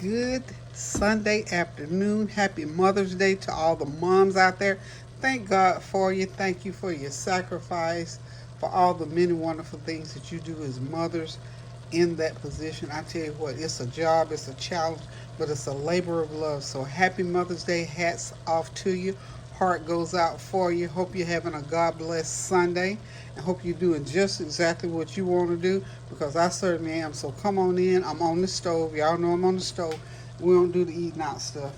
good Sunday afternoon. Happy Mother's Day to all the moms out there. Thank God for you. Thank you for your sacrifice, for all the many wonderful things that you do as mothers in that position. I tell you what, it's a job, it's a challenge, but it's a labor of love. So happy Mother's Day. Hats off to you. Heart goes out for you. Hope you're having a God bless Sunday. And hope you're doing just exactly what you want to do, because I certainly am. So come on in. I'm on the stove. Y'all know I'm on the stove. We don't do the eating out stuff,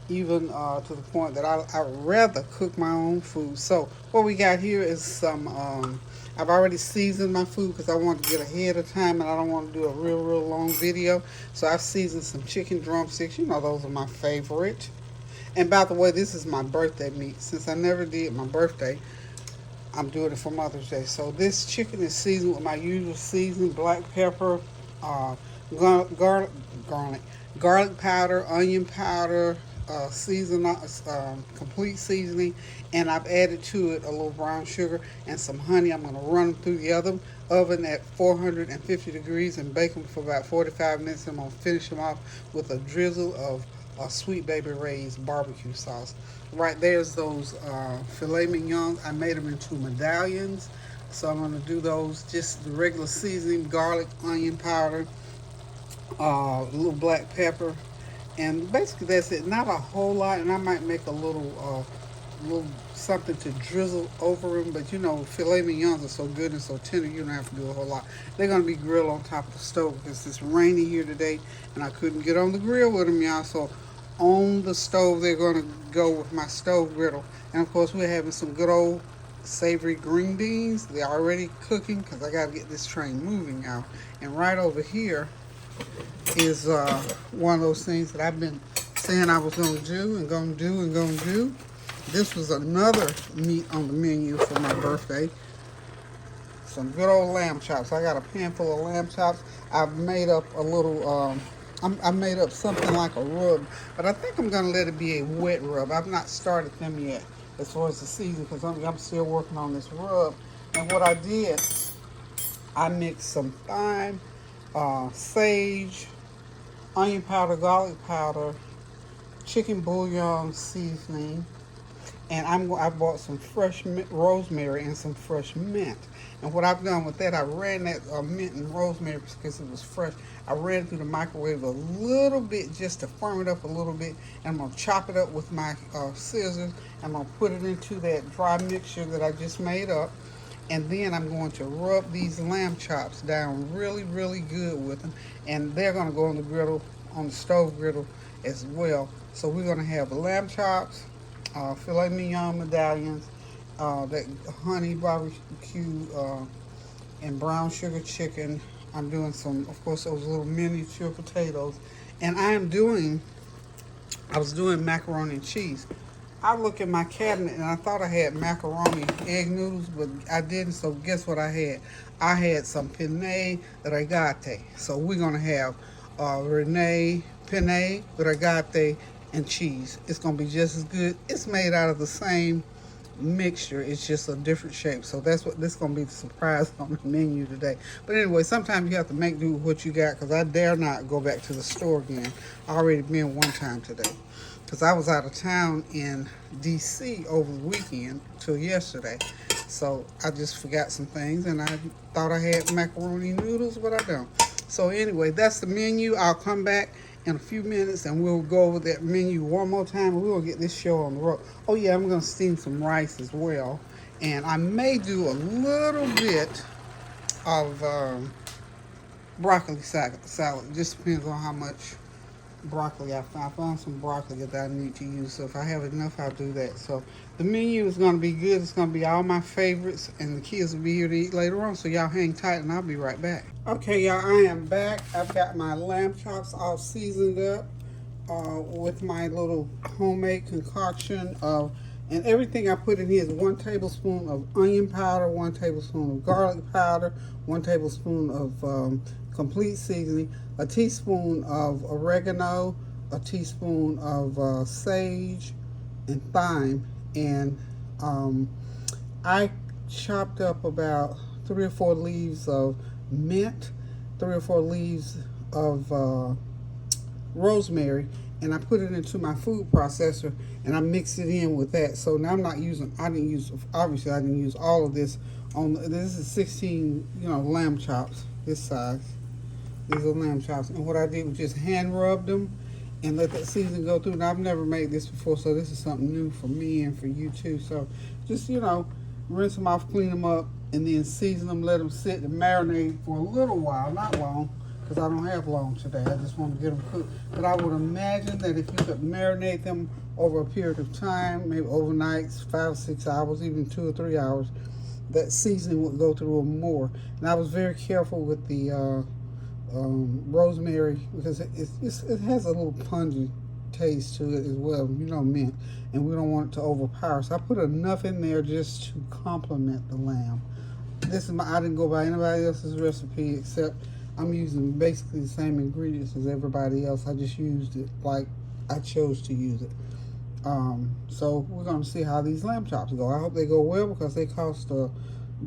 even to the point that I'd rather cook my own food. So what we got here is some, I've already seasoned my food because I want to get ahead of time and I don't want to do a real long video. So I've seasoned some chicken drumsticks. You know, those are my favorite. And by the way, this is my birthday meat. Since I never did my birthday, I'm doing it for Mother's Day. So this chicken is seasoned with my usual seasoning: black pepper, uh, garlic powder, onion powder, complete seasoning, and I've added to it a little brown sugar and some honey. I'm going to run them through the oven at 450 degrees and bake them for about 45 minutes. I'm going to finish them off with a drizzle of Sweet Baby Ray's barbecue sauce. Right there's those filet mignons. I made them into medallions. So I'm going to do those, just the regular seasoning: garlic, onion powder, a little black pepper, and basically that's it. Not a whole lot, and I might make a little something to drizzle over them. But you know, filet mignons are so good and so tender, you don't have to do a whole lot. They're gonna be grilled on top of the stove because it's rainy here today, and I couldn't get on the grill with them, y'all. So on the stove, they're gonna go with my stove griddle, and of course we're having some good old savory green beans. They're already cooking because I gotta get this train moving, y'all. And right over here is one of those things that I've been saying I was going to do and going to do and going to do. This was another meat on the menu for my birthday. Some good old lamb chops. I got a pan full of lamb chops. I've made up a little, I made up something like a rub, but I think I'm going to let it be a wet rub. I've not started them yet as far as the season, because I'm still working on this rub. And what I did, I mixed some thyme, sage, onion powder, garlic powder, chicken bouillon seasoning, and I bought some fresh rosemary and some fresh mint. And what I've done with that, I ran that mint and rosemary because it was fresh. I ran it through the microwave a little bit just to firm it up a little bit, and I'm going to chop it up with my scissors. I'm going to put it into that dry mixture that I just made up. And then I'm going to rub these lamb chops down really good with them. And they're going to go on the griddle, on the stove griddle as well. So we're going to have lamb chops, filet mignon medallions, that honey barbecue, and brown sugar chicken. I'm doing some, of course, those little miniature potatoes. And I was doing macaroni and cheese. I look in my cabinet and I thought I had macaroni egg noodles, but I didn't. So guess what I had? I had some penne regate. So we're gonna have penne regate and cheese. It's gonna be just as good. It's made out of the same mixture. It's just a different shape. So that's what this is gonna be, the surprise on the menu today. But anyway, sometimes you have to make do with what you got, because I dare not go back to the store again. I already been one time today, because I was out of town in DC over the weekend till yesterday. So I just forgot some things, and I thought I had macaroni noodles, but I don't. So anyway, that's the menu. I'll come back in a few minutes and we'll go over that menu one more time, and we'll get this show on the road. Oh yeah, I'm going to steam some rice as well. And I may do a little bit of broccoli salad. It just depends on how much broccoli I found some broccoli that I need to use. So if I have enough, I'll do that. So the menu is going to be good. It's going to be all my favorites, and the kids will be here to eat later on. So y'all hang tight, and I'll be right back. Okay, y'all, I am back. I've got my lamb chops all seasoned up with my little homemade concoction of, and everything I put in here is 1 tablespoon of onion powder, 1 tablespoon of garlic powder, 1 tablespoon of complete seasoning, a teaspoon of oregano, a teaspoon of sage and thyme, and I chopped up about 3 or 4 leaves of mint, 3 or 4 leaves of rosemary, and I put it into my food processor, and I mixed it in with that. So now I'm not using, obviously I didn't use all of this. This is 16, lamb chops, this size. These are lamb chops. And what I did was just hand rub them and let that seasoning go through. Now, I've never made this before, so this is something new for me and for you too. So just, rinse them off, clean them up, and then season them, let them sit and marinate for a little while, not long, because I don't have long today. I just want to get them cooked. But I would imagine that if you could marinate them over a period of time, maybe overnight, 5 or 6 hours, even 2 or 3 hours, that seasoning would go through them more. And I was very careful with the rosemary, because it has a little pungent taste to it as well, mint, and we don't want it to overpower. So I put enough in there just to complement the lamb. This is I didn't go by anybody else's recipe, except I'm using basically the same ingredients as everybody else. I just used it like I chose to use it. So we're going to see how these lamb chops go. I hope they go well, because they cost a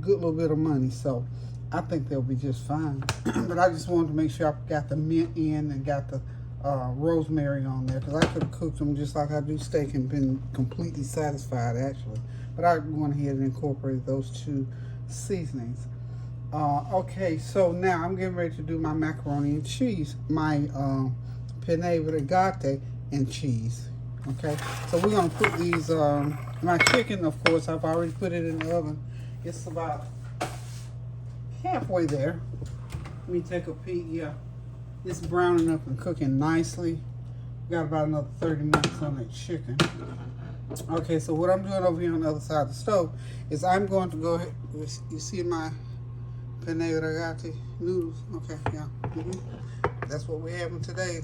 good little bit of money. So I think they'll be just fine. But I just wanted to make sure I got the mint in and got the rosemary on there, because I could have cooked them just like I do steak and been completely satisfied, actually. But I went ahead and incorporated those two seasonings. Okay, so now I'm getting ready to do my macaroni and cheese, my penne rigate and cheese. Okay, so we're going to put these, my chicken, of course, I've already put it in the oven. It's about halfway there. Let me take a peek. Yeah, it's browning up and cooking nicely. Got about another 30 minutes on that chicken. Okay, so what I'm doing over here on the other side of the stove is I'm going to go ahead. You see my penne rigate noodles? Okay, yeah. That's what we're having today.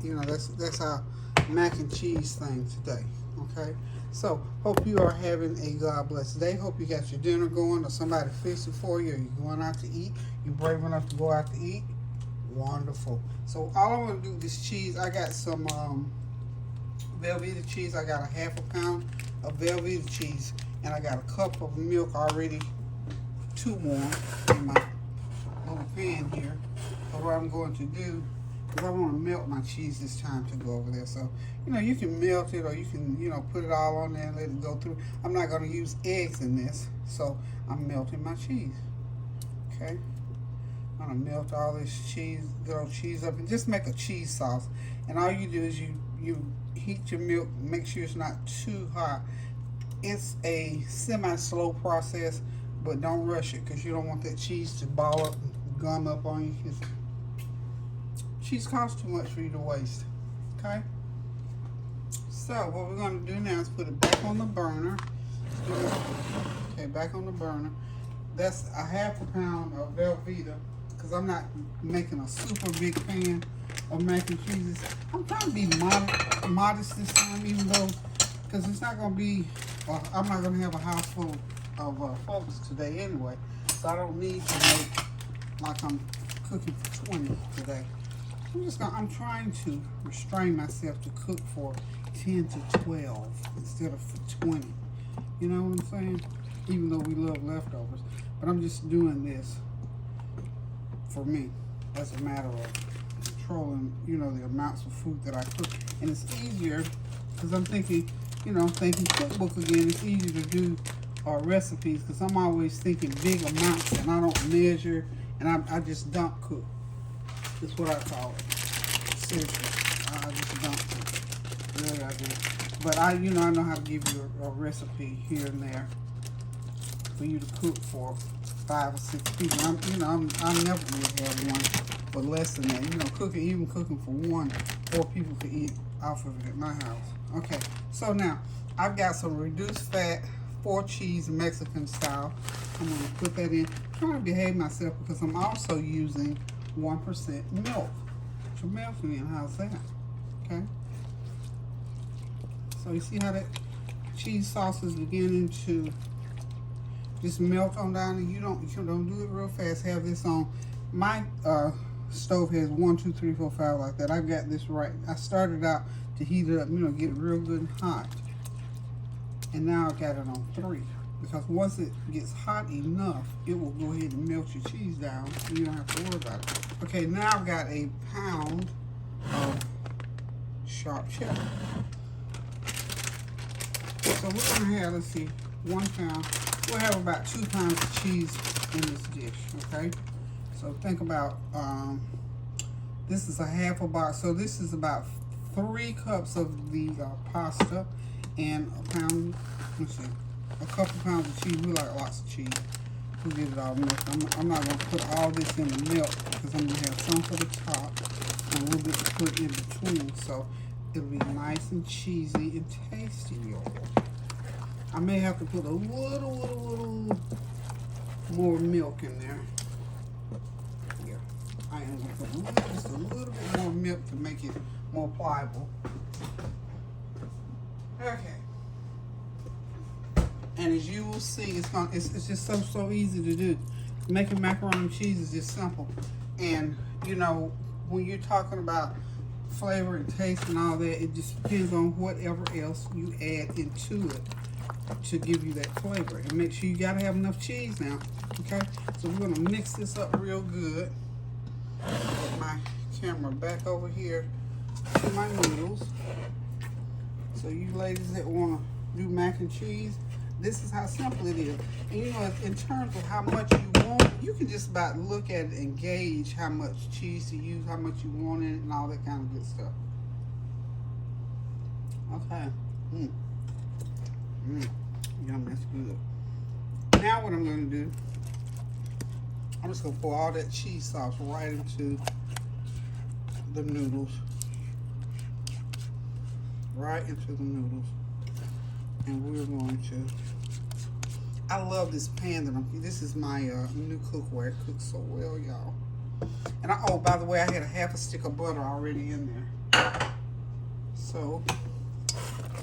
That's our mac and cheese thing today. Okay, so hope you are having a God bless day. Hope you got your dinner going, or somebody fixed it for you, or you're going out to eat. You're brave enough to go out to eat. Wonderful. So all I want to do is cheese. I got some Velveeta cheese. I got a half a pound of Velveeta cheese, and I got a cup of milk already too warm in my little pan here. But what I'm going to do is I want to melt my cheese this time to go over there. So, you can melt it, or you can, put it all on there and let it go through. I'm not going to use eggs in this, so I'm melting my cheese. Okay. I'm going to melt all this cheese, good old cheese up, and just make a cheese sauce. And all you do is you heat your milk, make sure it's not too hot. It's a semi-slow process, but don't rush it, because you don't want that cheese to ball up and gum up on you. Cheese costs too much for you to waste. Okay? So what we're going to do now is put it back on the burner. Okay, back on the burner. That's a half a pound of Velveeta, because I'm not making a super big pan of mac and cheeses. I'm trying to be modest this time, even though, because it's not going to be, I'm not going to have a house full of folks today anyway. So I don't need to make like I'm cooking for 20 today. I'm trying to restrain myself to cook for 10 to 12 instead of for 20. You know what I'm saying? Even though we love leftovers. But I'm just doing this for me as a matter of controlling, the amounts of food that I cook. And it's easier, because I'm thinking, thinking cookbook again, it's easier to do recipes, because I'm always thinking big amounts and I don't measure, and I just dump cook. That's what I call it. Seriously, I just dump cook. Really, I do. But I know how to give you a recipe here and there for you to cook for 5 or 6 people. I never will have one for less than that. Even cooking for 4 people could eat off of it at my house. Okay, so now I've got some reduced fat 4 cheese Mexican style. I'm going to put that in. I'm trying to behave myself, because I'm also using 1% milk. Put your milk in. How's that? Okay. So you see how that cheese sauce is beginning to just melt on down, and you don't do it real fast. Have this on. My stove has 1, 2, 3, 4, 5 like that. I've got this right. I started out to heat it up, get it real good and hot, and now I've got it on 3, because once it gets hot enough, it will go ahead and melt your cheese down, and you don't have to worry about it. Okay, now I've got a pound of sharp cheddar. So we're gonna have, let's see, 1 pound. We'll have about 2 pounds of cheese in this dish, okay? So think about, this is a half a box. So this is about 3 cups of the pasta and a pound, let's see, a couple pounds of cheese. We like lots of cheese. We'll get it all mixed. I'm not gonna put all this in the milk because I'm gonna have some for the top and a little bit to put in between. So it'll be nice and cheesy and tasty, y'all. I may have to put a little more milk in there. Yeah, I am going to put just a little bit more milk to make it more pliable. Okay. And as you will see, it's just so easy to do. Making macaroni and cheese is just simple. And you know, when you're talking about flavor and taste and all that, it just depends on whatever else you add into it to give you that flavor. And make sure you gotta have enough cheese now. Okay? So we're gonna mix this up real good. Put my camera back over here to my noodles. So you ladies that wanna do mac and cheese, this is how simple it is. And you know, in terms of how much you want, you can just about look at it and gauge how much cheese to use, how much you want in it, and all that kind of good stuff. Okay. Yum, that's good. Now what I'm going to do, I'm just going to pour all that cheese sauce right into the noodles. Right into the noodles. And we're going to, I love this pan that this is my new cookware. It cooks so well, y'all. And oh, by the way, I had a half a stick of butter already in there. So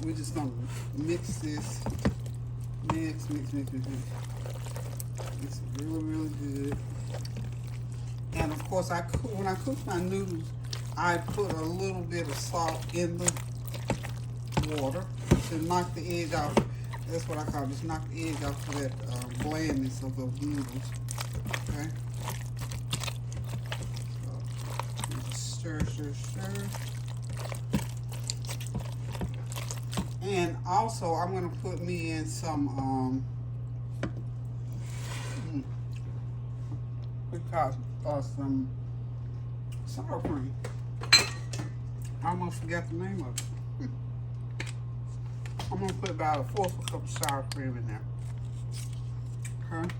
we're just gonna mix this. Mix. It's really good. And of course, when I cook my noodles, I put a little bit of salt in the water to knock the edge off. That's what I call it, just knock the edge off of that blandness of those noodles. Okay. So, just stir. And also, I'm gonna put me in some some sour cream. I almost forgot the name of it. I'm gonna put about a 1/4 cup of sour cream in there. Okay.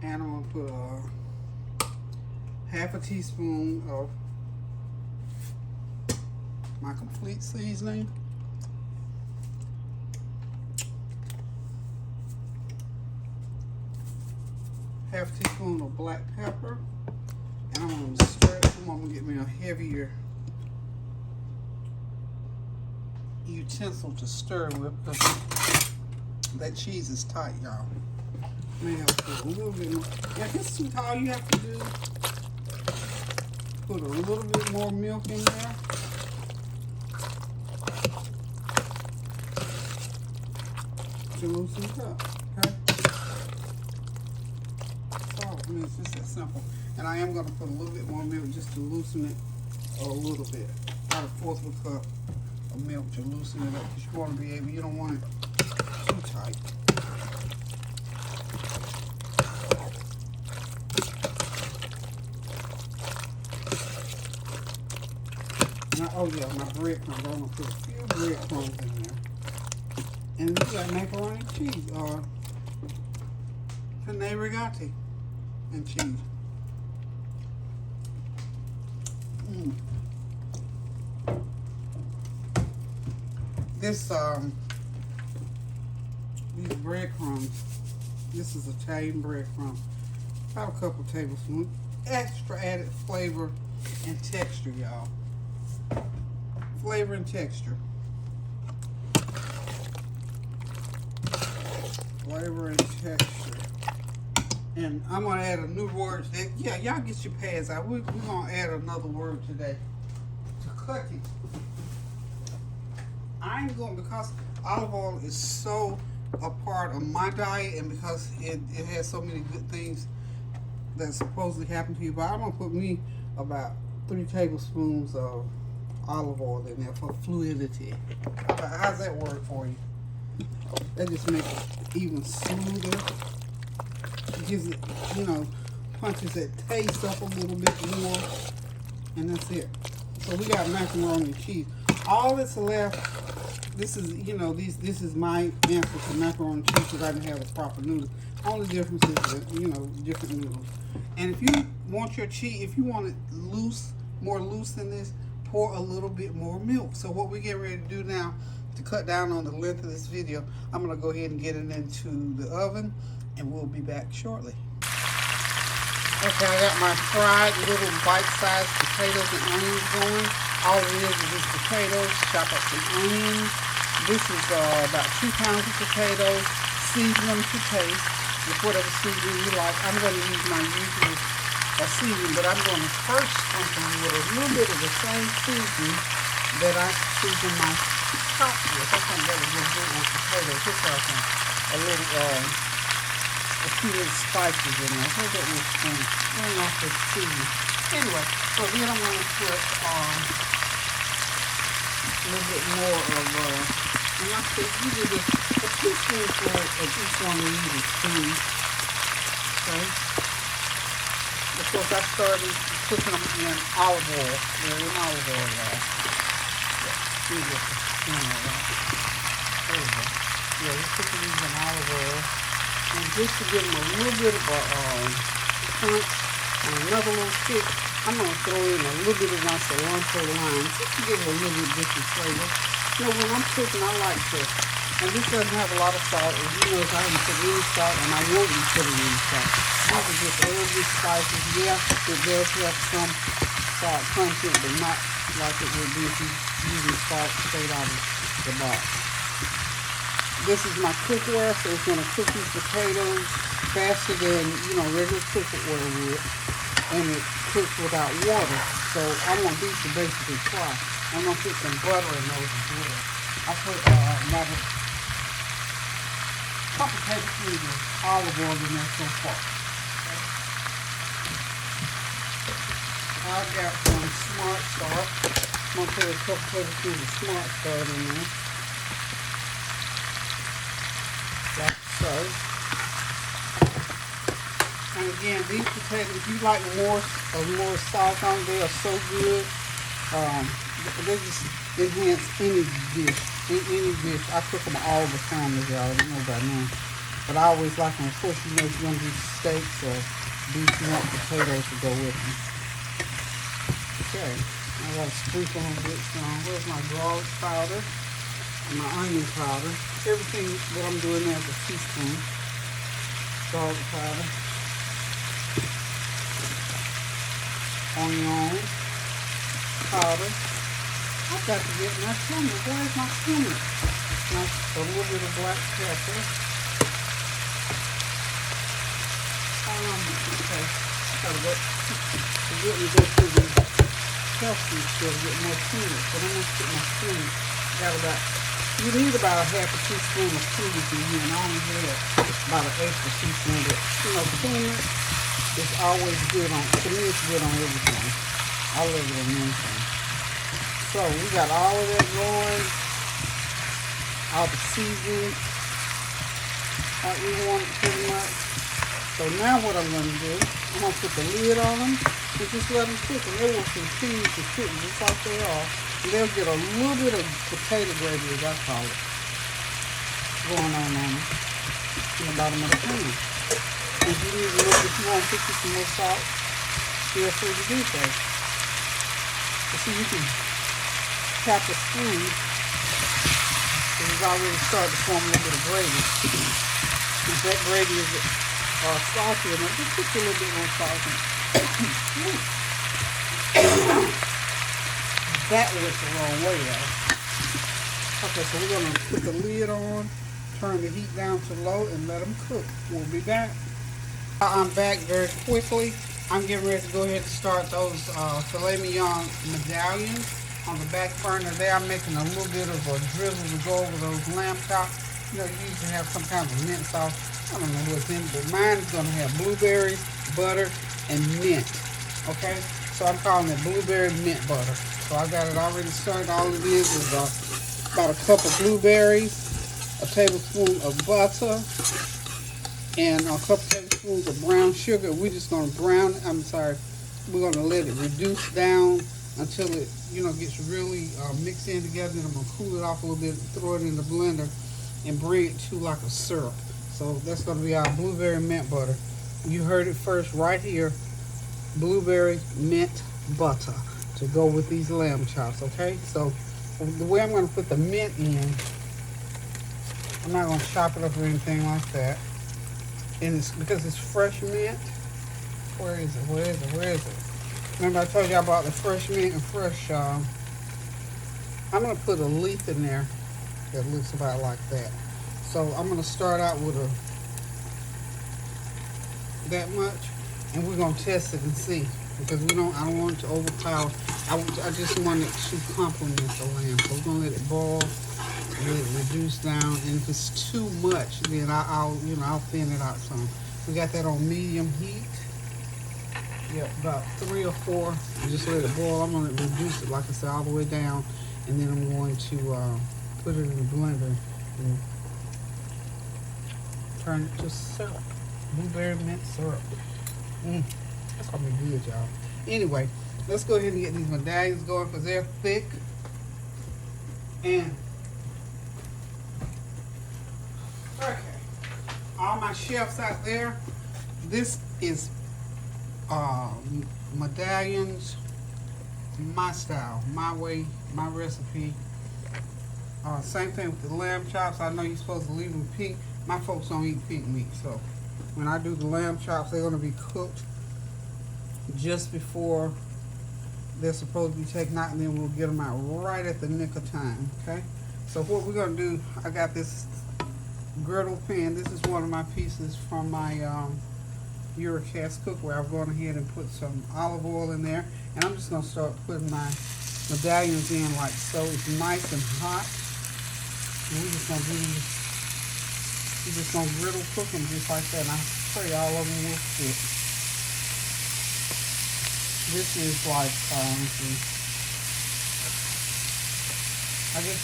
And I'm gonna put half a teaspoon of my complete seasoning. Half a teaspoon of black pepper. And I'm gonna stir it. I'm gonna get me a heavier utensil to stir with because that cheese is tight, y'all. May have to put a little bit more. Yeah, this is all you have to do. Put a little bit more milk in there. To loosen it up, okay? So, I mean, it's just that simple. And I am going to put a little bit more milk just to loosen it a little bit. About a 1/4 cup of milk to loosen it up because you want to be able, you don't want it too tight. Now, oh yeah, my breadcrumbs. I'm going to put a few breadcrumbs in there. And we got macaroni and cheese, or penne rigati and cheese. This, these breadcrumbs, this is Italian breadcrumbs, about a couple tablespoons, extra added flavor and texture, y'all. Flavor and texture. Flavor and texture. And I'm going to add a new word today. Yeah, y'all get your pads out. We're going to add another word today. To cooking. I'm going, because olive oil is so a part of my diet and because it has so many good things that supposedly happen to you, but I'm going to put me about 3 tablespoons of olive oil in there for fluidity. How's that work for you? That just makes it even smoother. It gives it, punches that taste up a little bit more. And that's it. So we got macaroni and cheese. All that's left, this is, this is my answer to macaroni and cheese because I didn't have the proper noodles. Only difference is that, different noodles. And if you want your cheese, if you want it loose, more loose than this, pour a little bit more milk. So what we're getting ready to do now, to cut down on the length of this video, I'm going to go ahead and get it into the oven, and we'll be back shortly. Okay, I got my fried little bite-sized potatoes and onions going. All it is just potatoes, chop up some onions. This is about 2 pounds of potatoes. Season them to taste with whatever seasoning you like. I'm going to use my usual seasoning, but I'm going to first sprinkle with a little bit of the same seasoning that I season my top with. I think that would go good with potatoes. Just like a little, a few little spices in there. Hold that little spoon. Bring off the seasoning. Anyway, so then I'm going to put a little bit more of, and I said you do this, a teaspoonful of each one of these is spoon. Okay. Of course, I started cooking them in olive oil. They're in olive oil, y'all. See what the spoon is, right? There we go. Yeah, we're cooking these in olive oil. And just to give them a little bit of a punch and another little kick, I'm going to throw in a little bit of my cilantro lime just to give it a little bit different flavor. When I'm cooking, I like to, and this doesn't have a lot of salt. As you know, I haven't put any salt, and I won't be putting any salt. These are just herbs, spices. Yeah, it does have some salt content, but not like it would be if you using salt straight out of the box. This is my cookware, so it's going to cook these potatoes faster than, regular cookware would. And it cooks without water. So I want these to basically fry. I'm going to put some butter in those as well. I put about a couple tablespoons of olive oil in there so far. Okay. I've got some Smart Start. I'm going to put a couple tablespoons of Smart Start in there. Like so. And again, these potatoes, if you like more sauce on, they are so good. They just enhance any dish. Any dish. I cook them all the time, as y'all know by now. But I always like them. Of course, if you're going to do steaks or beef, you want potatoes to go with them. Okay. I got to sprinkle them with some. Where's my garlic powder and my onion powder? Everything that I'm doing there is a teaspoon. Garlic powder. Onion powder. I've got to get my cinnamon. Where's my cinnamon? Now, a little bit of black pepper. Okay. Gotta go. Forget me go through the healthy still to get more cinnamon. But I'm gonna put my cinnamon. You need about a half a teaspoon of cinnamon in here, and I only had about an eighth of a teaspoon. But cinnamon is always good on. To me, it's good on everything. I love it on anything. So we got all of that going, all the seasoning like we want it pretty much. So now what I'm going to do, I'm going to put the lid on them and just let them cook. And they will continue to cook just like they are. And they'll get a little bit of potato gravy, as I call it, going on them in the bottom of the pan. If you need to look, if you want to put some more salt, feel free to do so. But see, you can tap the spoon, because it's already started to form a little bit of gravy. If that gravy is salty enough, just put a little bit more salt in it. That went the wrong way, y'all. Okay, so we're going to put the lid on, turn the heat down to low, and let them cook. We'll be back. I'm back very quickly. I'm getting ready to go ahead and start those filet mignon medallions. On the back burner there, I'm making a little bit of a drizzle to go over those lamb chops. You usually have some kind of mint sauce. I don't know what's in it, but mine is going to have blueberries, butter, and mint. Okay? So I'm calling it blueberry mint butter. So I got it already started. All it is about a cup of blueberries, a tablespoon of butter, and a couple tablespoons of brown sugar. We're just gonna we're gonna let it reduce down until it, gets really mixed in together. And I'm gonna cool it off a little bit, throw it in the blender, and bring it to like a syrup. So that's gonna be our blueberry mint butter. You heard it first right here. Blueberry mint butter to go with these lamb chops. Okay, so the way I'm gonna put the mint in, I'm not gonna chop it up or anything like that. And it's because it's fresh mint. Where is it? Remember I told you about the fresh mint and fresh. I'm gonna put a leaf in there that looks about like that. So I'm gonna start out with that much, and we're gonna test it and see, because I don't want it to overpower. I just want it to complement the lamb. So we're gonna let it boil, let it reduce down, and if it's too much, then I'll thin it out some. We got that on medium heat. Yep, about 3 or 4. And just let it boil. I'm gonna reduce it, like I said, all the way down, and then I'm going to put it in the blender and turn it to syrup. Blueberry mint syrup. That's gonna be good, y'all. Anyway, let's go ahead and get these medallions going because they're thick. And okay, all my chefs out there, this is medallions, my style, my way, my recipe. Same thing with the lamb chops. I know you're supposed to leave them pink. My folks don't eat pink meat, so when I do the lamb chops, they're going to be cooked just before they're supposed to be taken out, and then we'll get them out right at the nick of time. Okay, so what we're going to do, I got this griddle pan. This is one of my pieces from my Eurocast cookware. I've gone ahead and put some olive oil in there, and I'm just going to start putting my medallions in like so. It's nice and hot, and we're just going to do this. We're just going to griddle cook them just like that, and I pray all of them will fit. This is like, let's see, I guess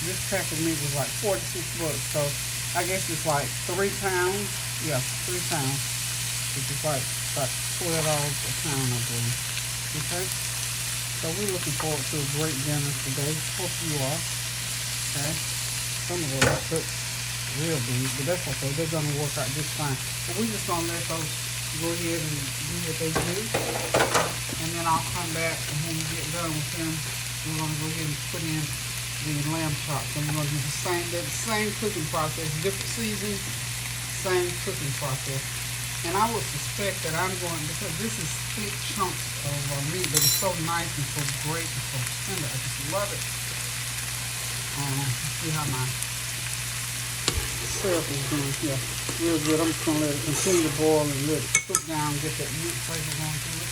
this pack of meat was like 46 bucks, so I guess it's like 3 pounds. Yeah, 3 pounds. Which is like about $12 a pound, I believe. Okay? So we're looking forward to a great dinner today. Hope you are. Okay? Some of those cook real big, but that's okay. They're going to work out just fine. But we're just going to let those go ahead and do what they do. And then I'll come back, and when we get done with them, we're going to go ahead and put in the lamb chops. And we're going to do the same cooking process, different seasoning, same cooking process. And I would suspect that I'm going, because this is thick chunks of meat, but it's so nice and so great and so tender. I just love it. See how my syrup is doing here. Real good. I'm just going to let it continue to boil and let it cook down, get that meat flavor going to it.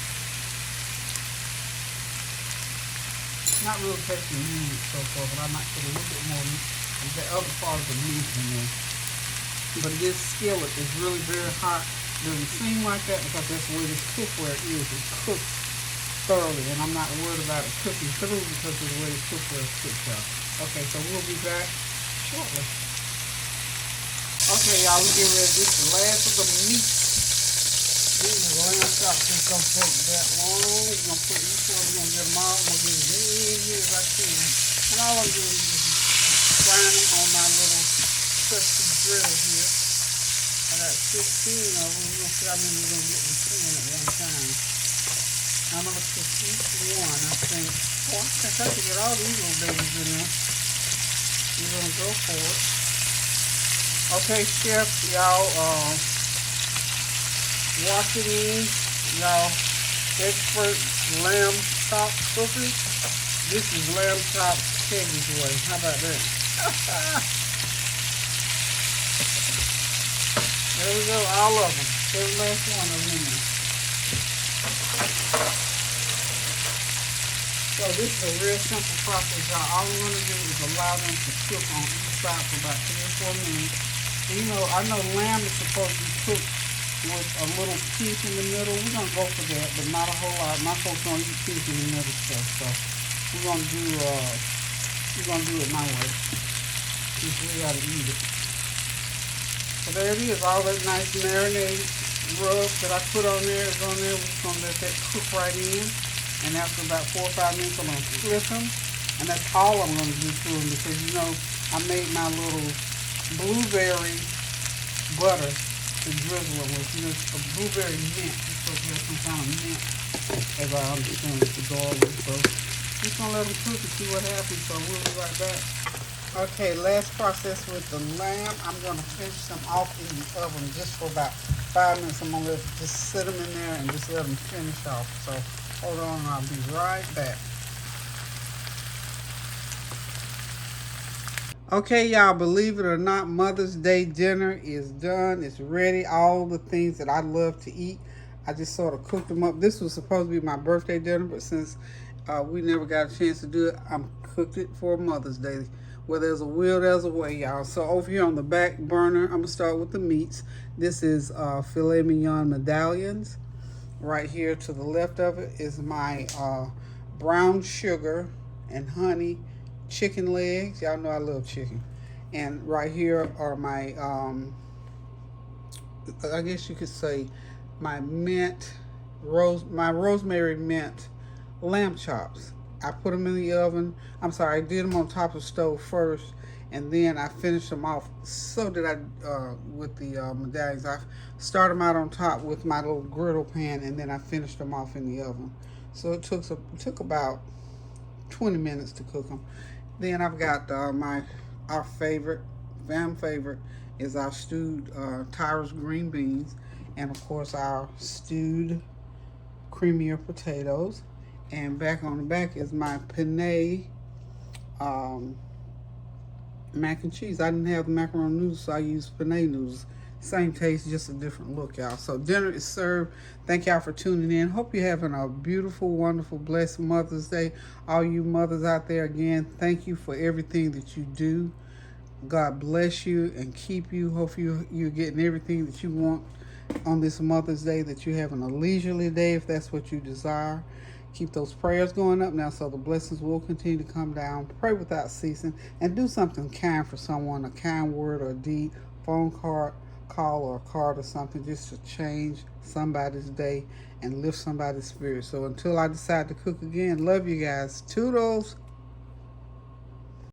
It's not real tasty meat so far, but I might put a little bit more of the other part of the meat in there. But this skillet is really very hot. Doesn't seem like that because that's the way this cookware is. It cooks thoroughly, and I'm not worried about it cooking through because of the way the cookware is cooked out. Okay, so we'll be back shortly. Okay, y'all, we get ready. This is the last of the meat. These are the lamb chops. It's going to take that long. We're going to put each one. We're going to get them all. I'm going to get as many as I can. And all I'm doing is just frying them on my little trusty griddle here. I got 15 of them. We're going to see how many we're going to get in the pan at one time. I'm going to cook each one, I think. Oh, I think I can get all these little babies in there. We're going to go for it. Okay, chef, y'all, watching these, y'all, expert lamb chop cookers. This is lamb chop Peggy's way. How about that? There we go, all of them. Every last one of them in there. So this is a real simple process, y'all. All we're going to do is allow them to cook on each side for about 3 or 4 minutes. And you know, I know lamb is supposed to be cooked with a little piece in the middle. We're gonna go for that, but not a whole lot. My folks don't eat piece in the middle stuff, so we're gonna do it my way. We gotta eat it. So there it is, all that nice marinade rub that I put on there is on there. We're just gonna let that cook right in. And after about 4 or 5 minutes, I'm gonna flip them. And that's all I'm gonna do to them because you know I made my little blueberry butter to drizzle them with. You know, it's a blueberry mint. It's supposed to have some kind of mint, as I understand it, to go over. So just gonna let them cook and see what happens. So we'll be right back. Okay, last process with the lamb. I'm going to finish them off in the oven just for about 5 minutes. I'm going to just sit them in there and just let them finish off. So hold on, I'll be right back. Okay, y'all, believe it or not, Mother's Day dinner is done. It's ready. All the things that I love to eat, I just sort of cooked them up. This was supposed to be my birthday dinner, but since we never got a chance to do it, I'm cooked it for Mother's Day. Where there's a will, there's a way, y'all. So over here on the back burner, I'm going to start with the meats. This is filet mignon medallions. Right here to the left of it is my brown sugar and honey chicken legs. Y'all know I love chicken. And right here are my, I guess you could say, my rosemary mint lamb chops. I put them in the oven. I'm sorry, I did them on top of the stove first, and then I finished them off. So did I with the medallions. I started them out on top with my little griddle pan, and then I finished them off in the oven. So it took about 20 minutes to cook them. Then I've got our favorite, fam favorite, is our stewed Tyra's green beans, and of course our stewed creamier potatoes. And back on the back is my Pene mac and cheese. I didn't have the macaroni noodles, so I used Pene noodles. Same taste, just a different look, y'all. So dinner is served. Thank y'all for tuning in. Hope you're having a beautiful, wonderful, blessed Mother's Day. All you mothers out there, again, thank you for everything that you do. God bless you and keep you. Hope you're getting everything that you want on this Mother's Day, that you're having a leisurely day if that's what you desire. Keep those prayers going up now so the blessings will continue to come down. Pray without ceasing and do something kind for someone, a kind word or a deed, phone call or a card or something, just to change somebody's day and lift somebody's spirit. So until I decide to cook again, love you guys. Toodles.